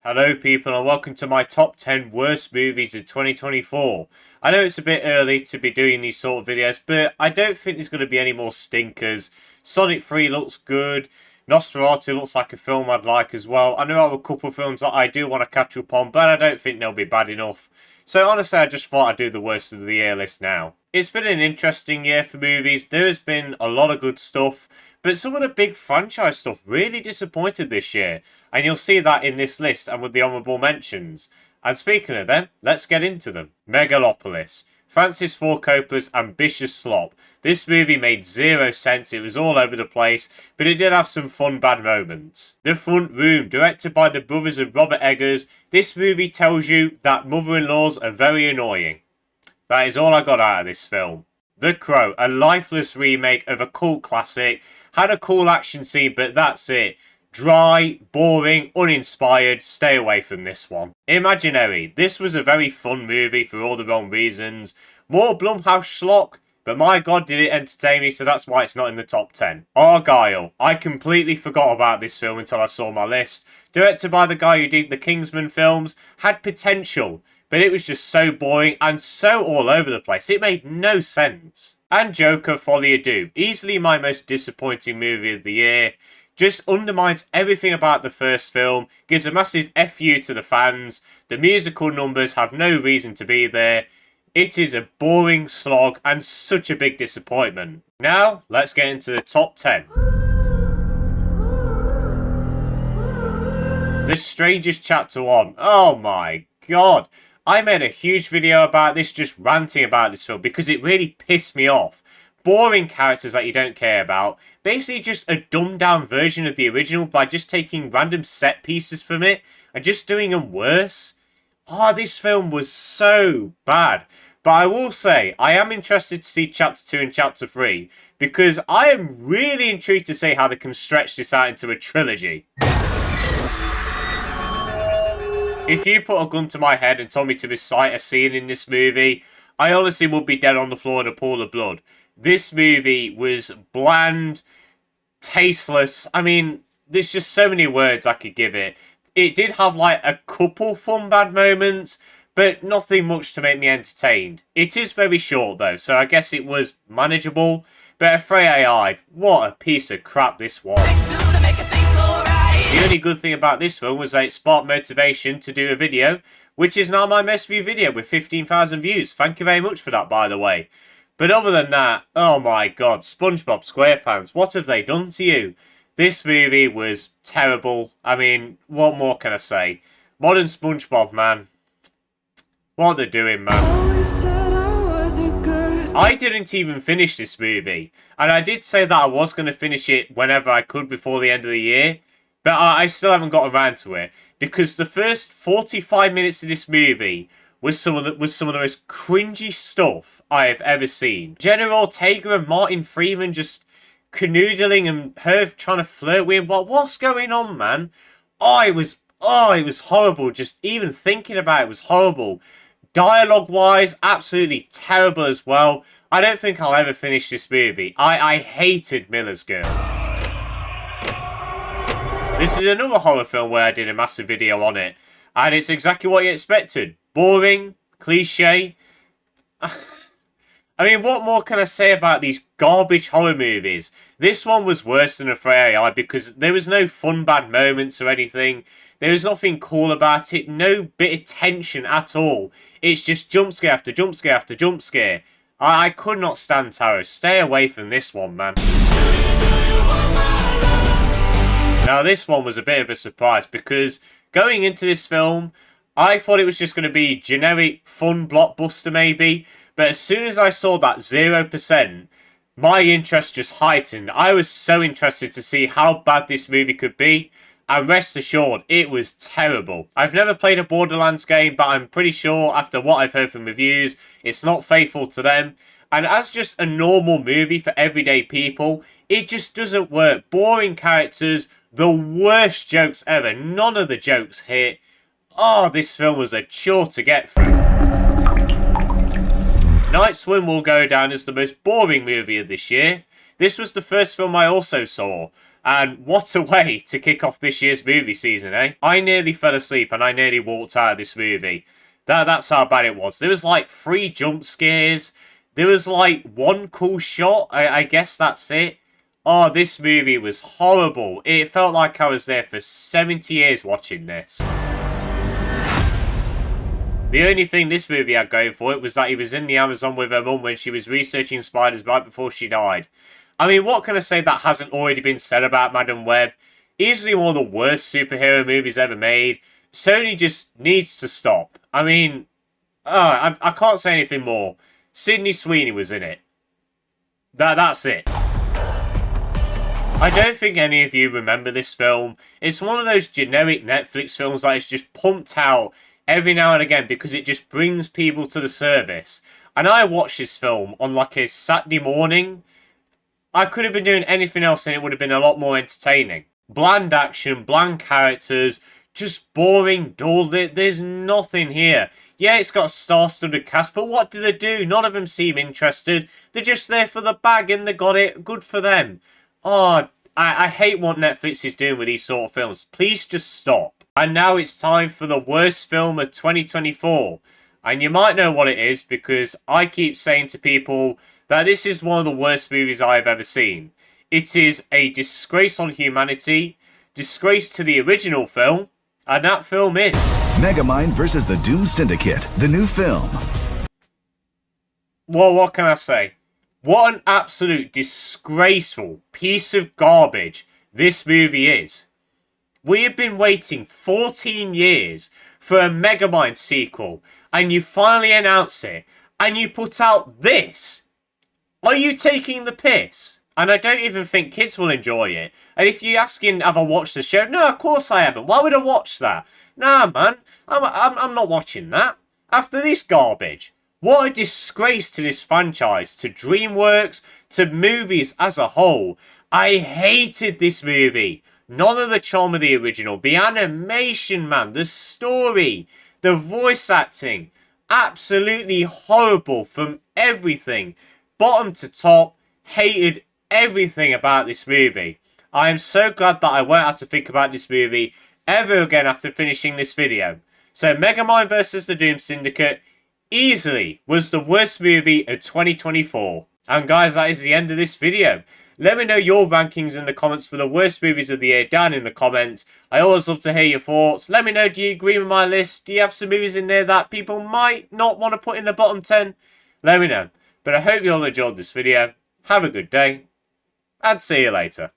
Hello people and welcome to my top 10 worst movies of 2024. I know it's a bit early to be doing these sort of videos, but I don't think there's going to be any more stinkers. Sonic 3 looks good. Nosferatu looks like a film I'd like as well. I know I have a couple of films that I do want to catch up on, but I don't think they'll be bad enough. So honestly, I just thought I'd do the worst of the year list now. It's been an interesting year for movies. There has been a lot of good stuff, but some of the big franchise stuff really disappointed this year. And you'll see that in this list and with the honourable mentions. And speaking of them, let's get into them. Megalopolis. Francis Ford Coppola's ambitious slop. This movie made zero sense, it was all over the place, but it did have some fun bad moments. The Front Room, directed by the brothers of Robert Eggers, this movie tells you that mother-in-laws are very annoying. That is all I got out of this film. The Crow, a lifeless remake of a cult classic, had a cool action scene, but that's it. Dry, boring, uninspired, stay away from this one. Imaginary, this was a very fun movie for all the wrong reasons. More Blumhouse schlock, but my god did it entertain me, so that's why it's not in the top 10. Argyle, I completely forgot about this film until I saw my list. Directed by the guy who did the Kingsman films, had potential, but it was just so boring and so all over the place, it made no sense. And Joker, Folie à Deux, easily my most disappointing movie of the year. Just undermines everything about the first film, gives a massive FU to the fans, the musical numbers have no reason to be there, it is a boring slog and such a big disappointment. Now, let's get into the top 10. The Strangest Chapter 1, oh my god. I made a huge video about this, just ranting about this film because it really pissed me off. Boring characters that you don't care about. Basically just a dumbed down version of the original by just taking random set pieces from it and just doing them worse. This film was so bad. But I will say, I am interested to see Chapter 2 and Chapter 3 because I am really intrigued to see how they can stretch this out into a trilogy. If you put a gun to my head and told me to recite a scene in this movie, I honestly would be dead on the floor in a pool of blood. This movie was bland, tasteless. I mean, there's just so many words I could give it. It did have like a couple fun bad moments, but nothing much to make me entertained. It is very short though, so I guess it was manageable. But afraid I what a piece of crap this was. The only good thing about this film was that it sparked motivation to do a video, which is now my most viewed video with 15,000 views. Thank you very much for that, by the way. But other than that, oh my god, SpongeBob SquarePants, what have they done to you? This movie was terrible. I mean, what more can I say? Modern SpongeBob, man. What they're doing, man. I didn't even finish this movie. And I did say that I was going to finish it whenever I could before the end of the year. But I still haven't got around to it. Because the first 45 minutes of this movie was some of the most cringy stuff I have ever seen. Jenna Ortega and Martin Freeman just canoodling and her trying to flirt with him. What's going on, man? It was horrible. Just even thinking about it was horrible. Dialogue-wise, absolutely terrible as well. I don't think I'll ever finish this movie. I hated Miller's Girl. This is another horror film where I did a massive video on it. And it's exactly what you expected. Boring, cliche. I mean, what more can I say about these garbage horror movies? This one was worse than Afraid AI because there was no fun bad moments or anything. There was nothing cool about it. No bit of tension at all. It's just jump scare after jump scare after jump scare. I could not stand terror. Stay away from this one, man. Now, this one was a bit of a surprise because going into this film, I thought it was just going to be generic, fun blockbuster maybe. But as soon as I saw that 0%, my interest just heightened. I was so interested to see how bad this movie could be. And rest assured, it was terrible. I've never played a Borderlands game, but I'm pretty sure after what I've heard from reviews, it's not faithful to them. And as just a normal movie for everyday people, it just doesn't work. Boring characters, the worst jokes ever. None of the jokes hit. This film was a chore to get through. Night Swim will go down as the most boring movie of this year. This was the first film I also saw. And what a way to kick off this year's movie season, eh? I nearly fell asleep and I nearly walked out of this movie. That's how bad it was. There was like 3 jump scares. There was like 1 cool shot. I guess that's it. Oh, this movie was horrible. It felt like I was there for 70 years watching this. The only thing this movie had going for it was that he was in the Amazon with her mum when she was researching spiders right before she died. I mean, what can I say that hasn't already been said about Madam Web? Easily one of the worst superhero movies ever made. Sony just needs to stop. I mean, I can't say anything more. Sydney Sweeney was in it. That's it. I don't think any of you remember this film. It's one of those generic Netflix films that is just pumped out every now and again because it just brings people to the service. And I watched this film on like a Saturday morning. I could have been doing anything else and it would have been a lot more entertaining. Bland action, bland characters, just boring, dull. There's nothing here. Yeah, it's got a star-studded cast, but what do they do? None of them seem interested. They're just there for the bag and they got it. Good for them. Oh, I hate what Netflix is doing with these sort of films. Please just stop. And now it's time for the worst film of 2024. And you might know what it is because I keep saying to people that this is one of the worst movies I've ever seen. It is a disgrace on humanity, disgrace to the original film, and that film is Megamind vs. the Doom Syndicate, the new film. Well, what can I say? What an absolute disgraceful piece of garbage this movie is. We have been waiting 14 years for a Megamind sequel, and you finally announce it, and you put out this. Are you taking the piss? And I don't even think kids will enjoy it. And if you're asking, have I watched the show? No, of course I haven't. Why would I watch that? Nah, man. I'm not watching that. After this garbage. What a disgrace to this franchise, to DreamWorks, to movies as a whole. I hated this movie. None of the charm of the original. The animation, man. The story. The voice acting. Absolutely horrible from everything. Bottom to top. Hated everything about this movie. I am so glad that I won't have to think about this movie ever again after finishing this video. So Megamind vs. the Doom Syndicate easily was the worst movie of 2024. And guys, that is the end of this video. Let me know your rankings in the comments for the worst movies of the year down in the comments. I always love to hear your thoughts. Let me know, do you agree with my list? Do you have some movies in there that people might not want to put in the bottom 10? Let me know. But I hope you all enjoyed this video. Have a good day. And see you later.